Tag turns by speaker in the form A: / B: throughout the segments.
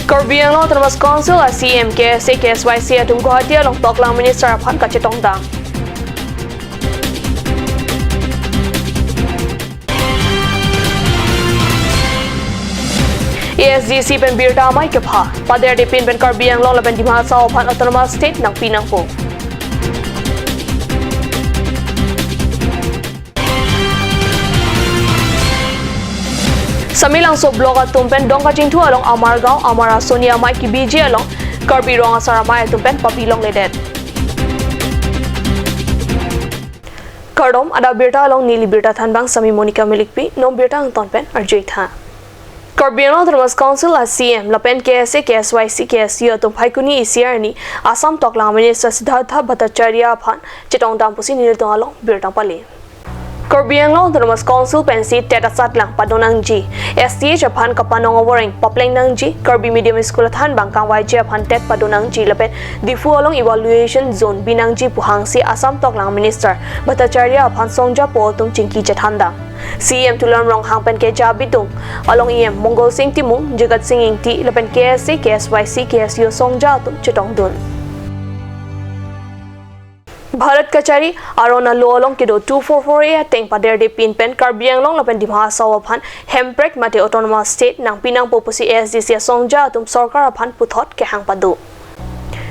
A: Karbi Anglong Autonomous Council CM KSA KSYC atum Guwahati along Toklang Minister Aphan Kachetong Dang. ASDC pen birta mai ke pha pader de pin pen Karbi Anglong laban di Mahasa Aphan Autonomous State nang pinang po. Samilang so blog at tumpen dongka jingtu along Amargaon Amara Sonia Mai ki BJ along Karbi Ronga Saramai tumpen papilong ledet. Kardom ada birta along Nili birta thanbang Sami Monica Milikpi nom birta ang tonpen arjay tha. Karbi Anglong Autonomous Council CM lapen KSA KSYC KSU atum phaikuni ECR ni Assam Toklang Minister Siddhartha Bhattacharya Aphan Chetong Dampusi Nil tong along birta pali. Karbi Anglong Autonomous Council pensi teta satlang padonang ji STH Aphan kapanong awering papleng nang ji Karbi Medium School athan bangkang YJ Aphan tet padonang ji lapen difu along evaluation zone binang ji puhangsi Assam Toklang Minister Bhattacharya Aphan songja po tum chingki chathanda CM tulam rong hangpen ke jabitung along EM Mongol Singh Timung Jagat Singh Ingti lapen KSA KSYC KSU songja tum chitong dun Bharat Kachari Arona Lolong Kido 244A Teng Pader de Pin Pen Karbi Anglong lapen di Mahasa Aphan Hemprek Mate Autonomous State nang pinang popusi ASDC songja atum Sarkar Aphan puthot ke hang padu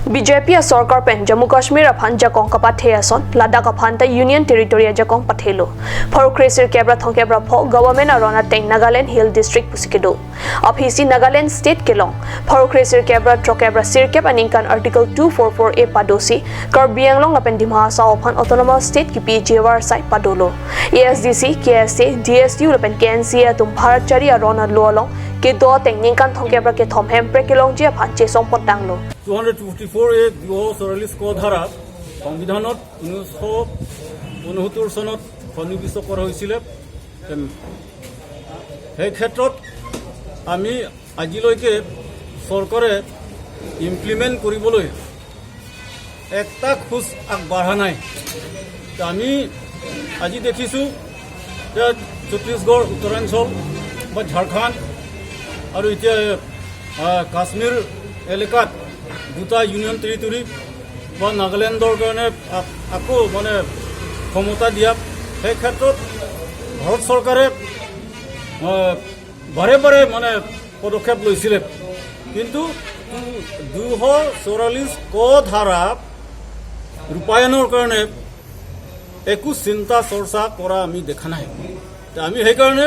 A: BJP Sarkar pen Jammu Kashmir Aphan jakong kapathe ason Ladakh Aphan ta Union Territory jakong pathelo Phorokresir kebra thong kebra pho government Arona Teng Nagaland Hill District pusikedo Abhisi Nagaland State kelong Phorokresir kebra trokebra sirkep aningkan Article 244A padosi Karbi Anglong lapen di Mahasa Aphan Autonomous State ki PJWR site padolo ASDC KSA DSU lapen KNC atum Bharat Chari Arona Lolong ke do teng ningkan thong kebra ke thom Hemprek kelong je Aphan che sompot danglo
B: 254 44 ক ধাৰা সংবিধানত 1969 চনত সন্নিৱিষ্ট কৰা হৈছিল সেই ক্ষেত্ৰত আমি আজিলৈকে চৰকাৰে ইমপ্লিমেন্ট কৰিবলৈ একটা খোজ আগবঢ়া নাই আমি আজি দেখিছো যে ছত্তীশগড় উত্তৰাঞ্চল বা ঝাৰখণ্ড আৰু এতিয়া কাশ্মীৰ এলেকাত দুটা ইউনিয়ন টেৰিটৰি বা নাগালেণ্ডৰ কাৰণে আকৌ মানে ক্ষমতা দিয়া সেই ক্ষেত্ৰত ভাৰত চৰকাৰে বাৰে বাৰে মানে পদক্ষেপ লৈছিল কিন্তু 244 ক ধাৰা ৰূপায়ণৰ কাৰণে একো চিন্তা চৰ্চা কৰা আমি দেখা নাই আমি সেইকাৰণে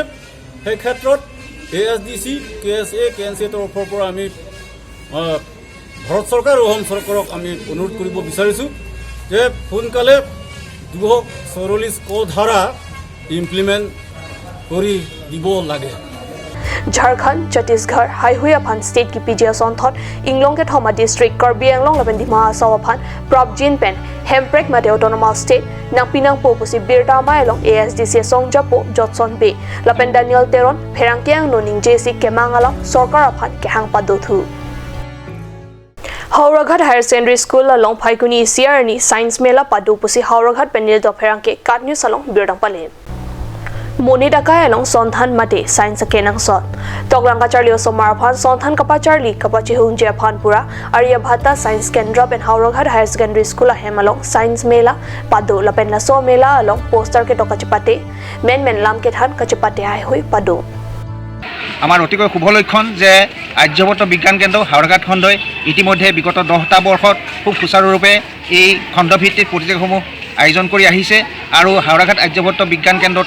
B: সেই ক্ষেত্ৰত ASDC KSA KNC তৰফৰ পৰা আমি ভাৰত চৰকাৰ আৰু অসম চৰকাৰক আমি অনুৰোধ কৰিব বিচাৰিছো যে সোনকালে 244 ক ধাৰা ইমপ্লিমেন্ট কৰি দিব লাগে
A: Jharkhand, Chhattisgarh, Haihui Aphan State ki PJ Sonthot, Inglong ke Thoma District, Karbi Anglong lapen di Mahasa Aphan, Probjin Pen, Hemprek Mate Autonomous State, nang pinang po pusi Birta Mailong ASDC Songja po Jotson Bay, lapen Daniel Teron, Perangkiang Noning JC Kemangalang, Sorkar Aphan Kehang Padothu. Hauraghat Higher Secondary School along Phaikuni ECR ni Science Mela padu pusi Hauraghat Penil do Perangke Kat News along Birdang Pale. Moni dakai along Sonthan Mate Science Kenang Sot. Toklang Kacharli Osomar Aphan Sonthan Kapacharli Kapachi Hungje Aphan Pura Arya Bhata Science Kendra pen Hauraghat Higher Secondary School ahem along Science Mela padu lapen laso Mela along poster ke tokachapate men lam ke than kachapate ai hui padu.
C: আমাৰ অতিকৈ শুভ লক্ষণ যে আৰ্যভট্ট বিজ্ঞান কেন্দ্ৰ হাওড়াঘাট খণ্ডই ইতিমধ্যে বিগত 10টা বৰ্ষত খুব সুচাৰুৰূপে এই খণ্ডভিত্তিক প্ৰতিযোগিতাসমূহ আয়োজন কৰি আহিছে আৰু হাওড়াঘাট আৰ্যভট্ট বিজ্ঞান কেন্দ্ৰৰ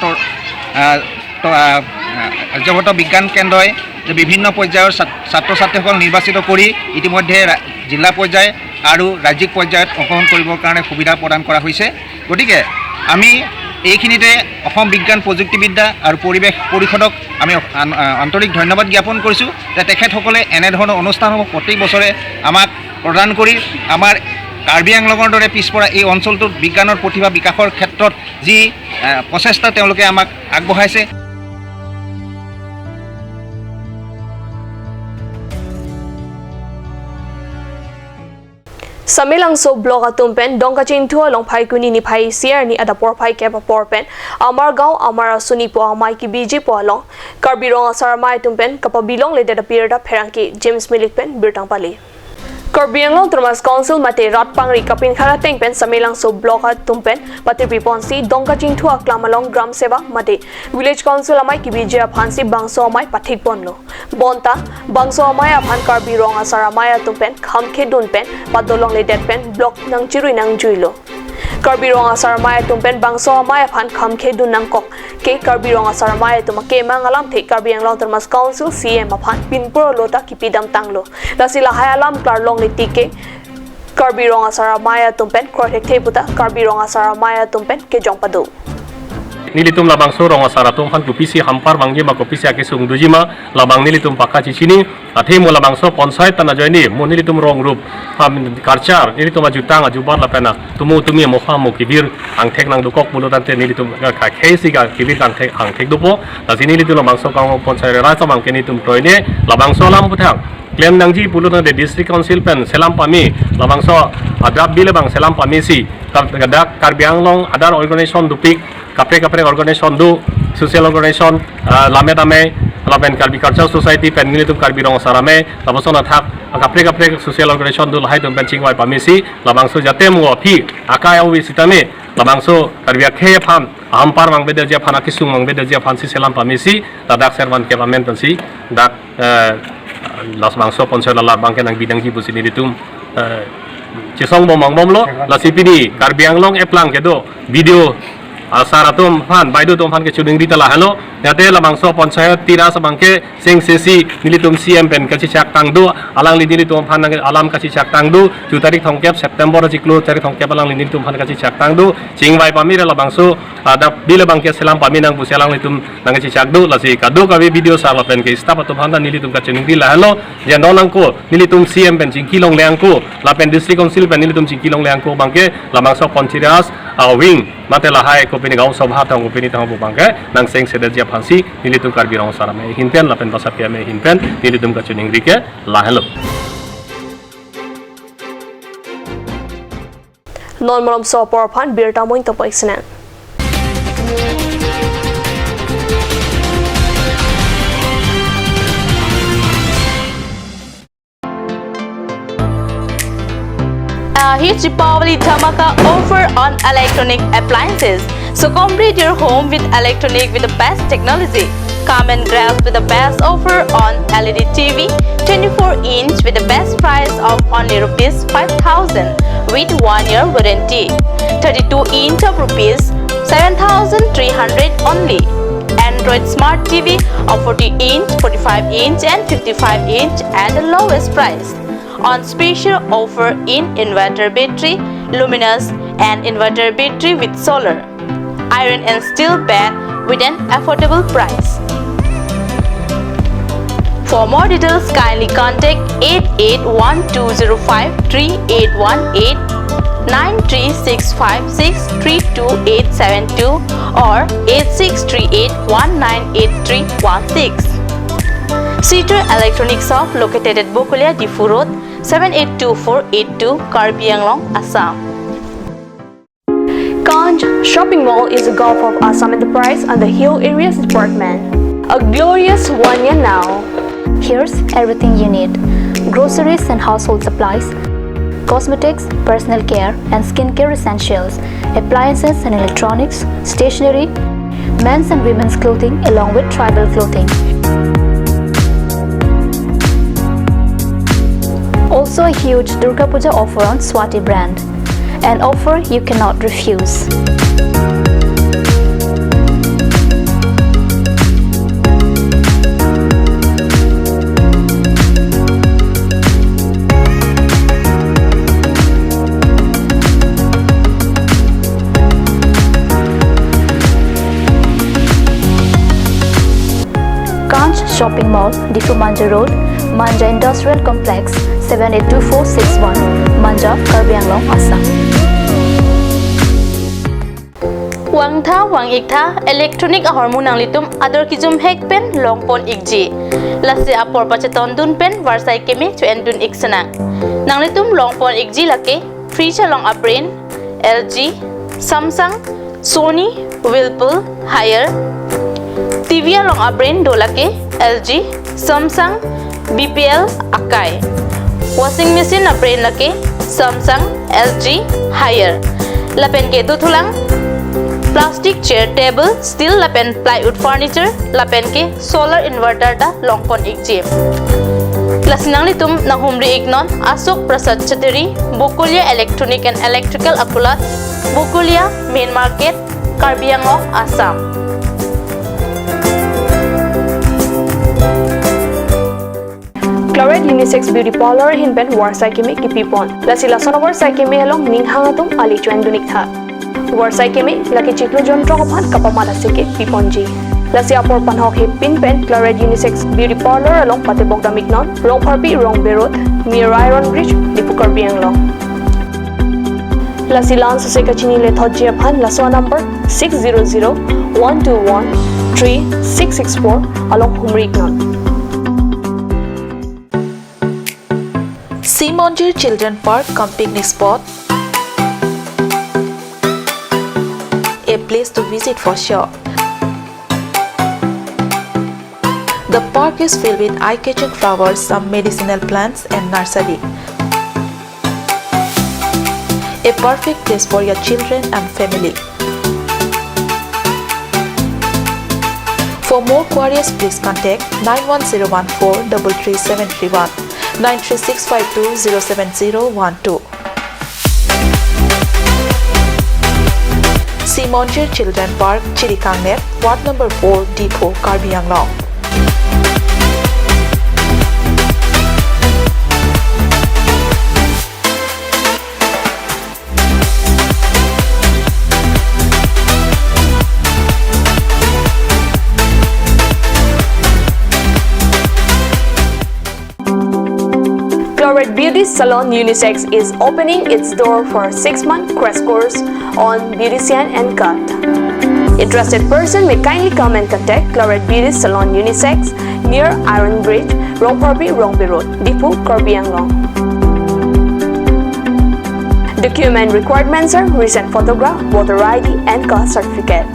C: আৰ্যভট্ট বিজ্ঞান কেন্দ্ৰই যে বিভিন্ন পৰ্যায়ৰ ছাত্ৰ ছাত্ৰীসকল নিৰ্বাচিত কৰি ইতিমধ্যে জিলা পৰ্যায় আৰু ৰাজ্যিক পৰ্যায়ত অংশগ্ৰহণ কৰিবৰ কাৰণে সুবিধা প্ৰদান কৰা হৈছে গতিকে আমি এইখিনিতে অসম বিজ্ঞান প্ৰযুক্তিবিদ্যা আৰু পৰিৱেশ পৰিষদক আমি আন্তৰিক ধন্যবাদ জ্ঞাপন কৰিছোঁ যে তেখেতসকলে এনেধৰণৰ অনুষ্ঠানসমূহ প্ৰতি বছৰে আমাক প্ৰদান কৰি আমাৰ কাৰ্বি আংলঙৰ দৰে পিছপৰা এই অঞ্চলটোত বিজ্ঞানৰ প্ৰতিভা বিকাশৰ ক্ষেত্ৰত যি প্ৰচেষ্টা তেওঁলোকে আমাক আগবঢ়াইছে
A: Samilang so blog atumpen dongka chintua long phai kuni ni phai siar ni ada por phai ke por pen amar gaon amara suni po amai ki biji po long karbirong asar mai tumpen kapabilong le da pirda pherangki James Milik pen birtang pali Karbianglong Termas Council mate rat pangri kapin khara teng pen samilang so blog tumpen pati piponsi dongka chintua klamalong gram seva mate village council amai ki biji phansi bangso amai pathik bonlo bonta bangso amai aphan karbirong asar amai tumpen khamkhe dun pen padolong le det pen block nang chirui nang juilo Karbirong asar amai tumpen bangso amai aphan khamkhe dun nang kok ke karbirong asar amai tum ke mangalam the Karbianglong Termas Council CM aphan pinpro lota kipidam tanglo lasila hayalam klarlong litike Karbirong asar amai tumpen krothek thebuta Karbirong asar amai tumpen ke jongpadu
D: nilitum labang sorong asaratum han kupisi hampar bangje ma kupisi ake sung dujima labang nilitum pakka cicini athe mo labang so ponsai tana joini mo nilitum rong rup ham karchar nilitum ajutang ajubar lapena tumu tumi mo kha mo kibir angthek nang dukok bulo tante nilitum ka khesi ga kibir angthek dupo tasi nilitum labang so kang ponsai ra samang ke nilitum toine labang so lam puthang claim nangji pulo de district council pen selam pami labang so adab bile bang selam pami si kadak Karbianglong adar organization dupik kapre organization du social organization lame dame laben Karbi cultural society pen nilitum Karbirong sarame labosona thak kapre social organization du lahai tum pen chingwai pamisi labangso jate mo phi akaya wi sitame labangso Karbia khe pham ampar mang bedel je phana kisung mang bedel je phansi selam pamisi tadak servan ke pamen pensi dak las bangso ponsel la bangke nang bidang ji busi nilitum chisong bomong bomlo la sipini Karbianglong eplang kedo video asaratum phan baidu tum phan ke chuding di tala halo yate labangso panchayat tira sabangke seng sesi nilitum CM pen kachi chak tangdu alang li nilitum phan alam kachi chak tangdu 2 tarik thongkep September jiklu tarik thongkep alang li nilitum phan kachi chak tangdu chingwai pamira labangso ada bila bangke selam paminang bu selang litum nang kachi chak du lasi kadu kawe video sala pen ke stap atum phan nilitum kaching di la halo je nonangko nilitum CM pen jingkilong leangko lapen district council pen nilitum jingkilong leangko bangke labangso ponchirias wing matela hai kopini gaung sabha tang kopini tang bu bangke nang seng seder je phansi nilitum Karbirong sarame hinpen lapen basapia me hinpen nilitum kachuning rike la hello
A: non molom so por phan birta moin to poisnen
E: A huge Deepavali Dhamaka offer on electronic appliances. So complete your home with electronic with the best technology. Come and grab with the best offer on LED TV 24-inch with the best price of only rupees 5,000 with 1-year warranty. 32-inch of rupees 7,300 only. Android Smart TV of 40-inch, 45-inch and 55-inch at the lowest price. On special offer in inverter battery, luminous and inverter battery with solar, iron and steel bed with an affordable price. For more details, kindly contact 881205 3818 93656 or 8638 198316. Cedar Electronic Shop located at Bokulia Difu Road 782482 Karbianglong, Assam.
A: Ganj Shopping Mall is a Gulf of Assam Enterprise and the Hill Areas Department. A glorious 1 year now.
F: Here's everything you need: groceries and household supplies, cosmetics, personal care and skincare essentials, appliances and electronics, stationery, men's and women's clothing along with tribal clothing. Also a huge Durga Puja offer on Swati brand, an offer you cannot refuse. Ganj Shopping Mall, Difu Manja Road, Manja Industrial Complex, 782461, Manja, Karbianglong, Assam.
E: Wang tha wang ik tha electronic hormonang litum ador kijum hek pen longpon ikji lase apor pacheton dun pen warsai kemi to endun iksana Nang litum long pon igji lake, free chalong aprin, LG, Samsung, Sony, Whirlpool, Haier, TV along aprin dolake, LG, Samsung, BPL, Akai. Washing machine aprin lake, Samsung, LG, Haier. Lapen ke tutulang, plastic chair table, steel lapen plywood furniture, lapen ke solar inverter da longpon igji. Lasinang litum nang humri ignon Asok Prasad Chaturi, Bukulia Electronic and Electrical Akulat, Bukulia Main Market, Karbi Anglong, Assam.
A: Claret Unisex Beauty Parlor hinben Warsai Kemi Kipipon. Lasi Lasonawar Sai Kemi along Ninghangatum Ali Chuan Dunikha. Warsai Kemi Laki Chiklu John Trokopan Kapamala Seke Piponji. Lasi Apor Panhok Hip Pinpen Claret Unisex Beauty Parlor along Patebok Damignon, Rong Parpi Rong Berot, near Iron Bridge, Dipukar Bianglong. Lasi Lance Sekachini Lethoji Apan Laswa number 600-121-3664 along Humrignon.
G: Simonjir Children Park cum picnic spot, a place to visit for sure. The park is filled with eye-catching flowers, some medicinal plants and nursery. A perfect place for your children and family. For more queries, please contact 91014-33731. 93652-07012. Simonjir Children Park, Chirikangnet, Ward number 4, Depot, Karbi Anglong.
A: Claret Beauty Salon Unisex is opening its door for a 6-month crash course on beautician and cut. Interested person may kindly come and contact Claret Beauty Salon Unisex near Iron Bridge, Rongparbi, Rongbi Road, Dipu, Karbi Anglong. Document requirements are recent photograph, voter ID and caste certificate.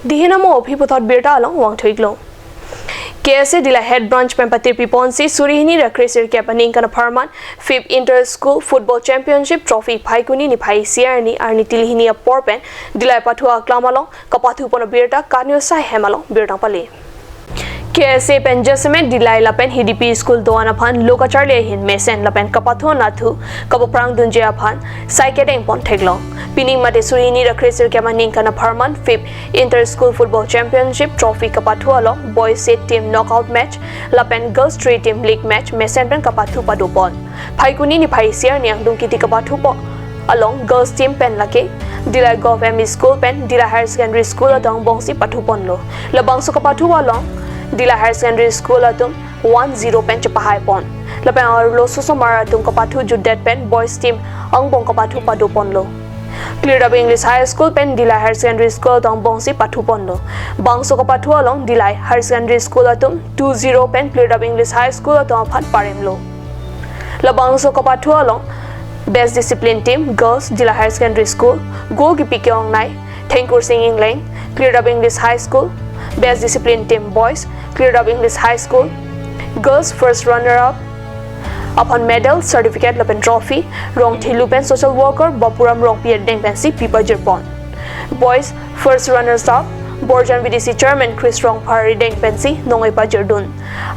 A: Dihinamo Pipothot Birta along Wang Twiglo. KSA Dila Head Branch Pempatir Piponsi Surihini Rakresir Kapaning Kana Parman 5th Inter-School Football Championship Trophy Paikuni ni Pai Sierni Arni Tilihini a Porpen Dila Patua Klamalong Kapathu Pona Birta Kanyo Sai Hemalong Birta Pali. KSA Penjasame Dilai Lapen HDP School Doana Pan Lokacharle Hin Mesen Lapen Kapatho Nathu Kapoprang Dunje Apan Saiketeng Pon Teglong Pining Mate Surini Rakresir Kamaning Kana Parman 5th Inter-School Football Championship Trophy Kapathu along Boys State Team Knockout Match Lapen Girls 3 Team League Match Mesen Pen Kapathu Padupon Paikuni ni Paisier Niang Dungkiti Kapathu Po along Girls Team Pen Lake Dilai Gov ME School Pen Dila Higher Secondary School Atong Bongsi Patupon Lo Labang Sukapathu along Dila Higher Secondary School atum 10 pen chapahai pon. Lapen arlo susomara atum kapathu judet pen boys team ang bong kapathu padu pon lo. Cleared up English High School pen Dila Higher Secondary School atong bongsi pathu pon lo. Bangso kapathu along Dila Higher Secondary School atum 20 pen cleared up English High School atong phat parem lo. Labangso kapathu along Best Discipline Team Girls Dila Higher Secondary School go gipike ong nai Thankur Singing Lane cleared up English High School. Best Discipline Team Boys cleared up English High School. Girls first runner-up upon medal certificate lapen trophy Rong Thilupen Social Worker Bapuram Rong Piedeng Pensi Pipa Jirpon. Boys first runners-up Borjan VDC Chairman Chris Rong Parideng Pensi Nongay Pajerdun.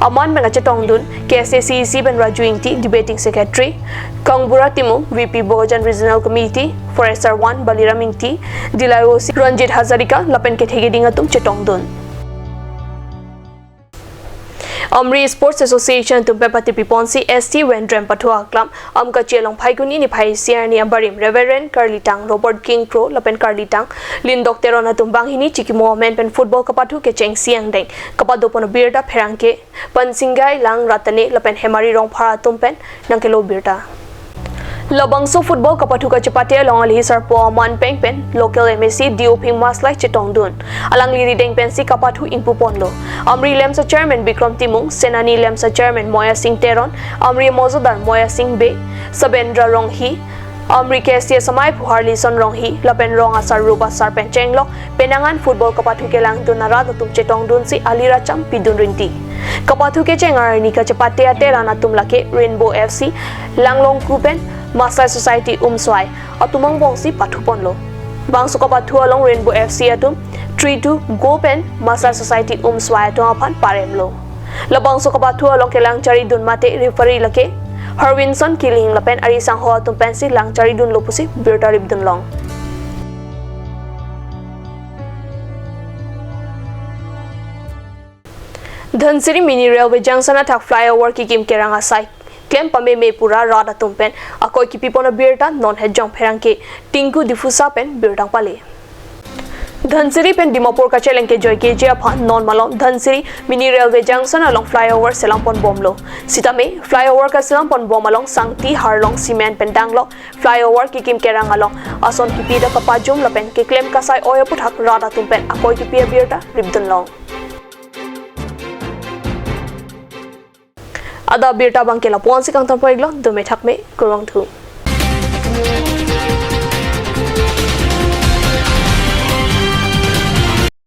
A: Aman Menachetong Dun KSACEC Ben Rajuingti Debating Secretary Kangbura Timu VP Borjan Regional Committee Forester 1 Baliramingti Dilayosi Ranjit Hazarika Lapen Kethegiding Atum Chetong Dun. Amri Sports Association to Pepati Piponsi ST Wendrem Patua Club Amka Chelong Paikuni ni Pai Sierni Barim Reverend Carlitang Robert King Pro Lapen Carlitang Lindok Terona Tumbang Hini Chiki Mohamed Pen Football Kapatu ke Cheng Siang Deng Kapado Pono Birda Perangke Pansingay Lang Ratane Lapen Hemari Rong Para Tumpen Nangkelo Birda Labangso football kapathuka chapate longal hisar po man peng pen local MSC dioping maslai chitong dun alang liri deng pensi kapathu impu ponlo amri lemsa chairman Bikram Timung senani lemsa chairman Moya Singh Teron amri mozodar Moya Singh Be Sabendra Ronghi amri KST samai puharli son Ronghi lapen rong asar ruba sar pencenglok penangan football kapathu kelang dunara tum chitong dun si alira cham pidun rinti kapathu ke chengar ni ka chapate ate rana tum lake Rainbow FC langlong kupen Masai Society Umswai atumang bongsi pathuponlo bangso kapathu along Rainbow FC atum 3-2 gopen Masai Society Umswai atum aphan paremlo labangso kapathu along kelang chari dun mate referee lake Harwinson killing lapen ari sang ho atum pensi lang chari dun lopusi birta rib dun long Dhansiri mini railway junction athak flyover ki kim keranga sai Klem pame me pura rada tumpen akoi ki pipona birta non he jong pherang ke tinku difusa pen birtang pale Dhansiri pen Dimapur ka cheleng ke joy ke je apha non malom Dhansiri mini railway junction along flyover selampon bomlo sitame flyover ka selampon bom along sangti harlong cement pen danglo flyover ki kim kerang along ason ki pida ka pajum lapen ke klem ka sai oya puthak rada tumpen akoi ki pia birta ribdun long Ada birta bangkela ponsi kang tampoi glo do me thak me kurang thu